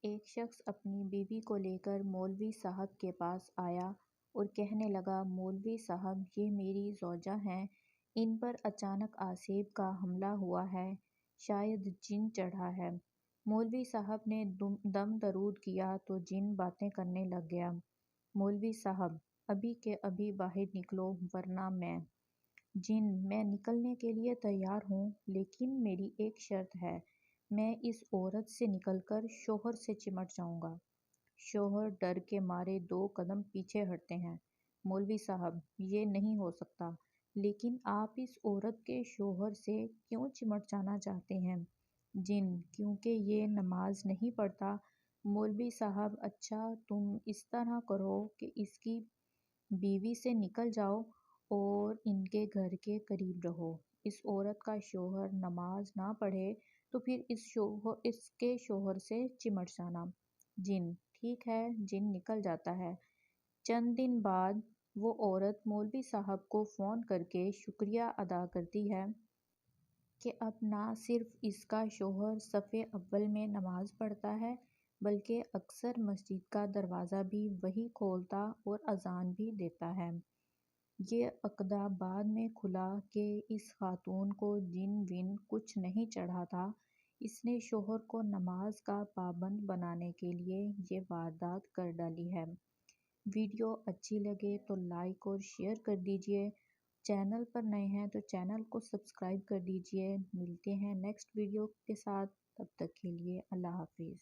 ایک شخص اپنی بیوی کو لے کر مولوی صاحب کے پاس آیا اور کہنے لگا، مولوی صاحب، یہ میری زوجہ ہیں، ان پر اچانک آسیب کا حملہ ہوا ہے، شاید جن چڑھا ہے۔ مولوی صاحب نے دم درود کیا تو جن باتیں کرنے لگ گیا۔ مولوی صاحب، ابھی کے ابھی باہر نکلو ورنہ میں۔ جن: میں نکلنے کے لیے تیار ہوں، لیکن میری ایک شرط ہے، میں اس عورت سے نکل کر شوہر سے چمٹ جاؤں گا۔ شوہر ڈر کے مارے 2 قدم پیچھے ہٹتے ہیں۔ مولوی صاحب: یہ نہیں ہو سکتا، لیکن آپ اس عورت کے شوہر سے کیوں چمٹ جانا چاہتے ہیں؟ جن: کیونکہ یہ نماز نہیں پڑھتا۔ مولوی صاحب: اچھا، تم اس طرح کرو کہ اس کی بیوی سے نکل جاؤ اور ان کے گھر کے قریب رہو۔ اس عورت کا شوہر نماز نہ پڑھے تو پھر اس کے شوہر سے چمٹ جانا۔ جن: ٹھیک ہے۔ جن نکل جاتا ہے۔ چند دن بعد وہ عورت مولوی صاحب کو فون کر کے شکریہ ادا کرتی ہے کہ اب نہ صرف اس کا شوہر صف اول میں نماز پڑھتا ہے، بلکہ اکثر مسجد کا دروازہ بھی وہی کھولتا اور اذان بھی دیتا ہے۔ یہ عقدہ بعد میں کھلا کہ اس خاتون کو جن ون کچھ نہیں چڑھا تھا، اس نے شوہر کو نماز کا پابند بنانے کے لیے یہ واردات کر ڈالی ہے۔ ویڈیو اچھی لگے تو لائک اور شیئر کر دیجیے۔ چینل پر نئے ہیں تو چینل کو سبسکرائب کر دیجیے۔ ملتے ہیں نیکسٹ ویڈیو کے ساتھ، تب تک کے لیے اللہ حافظ۔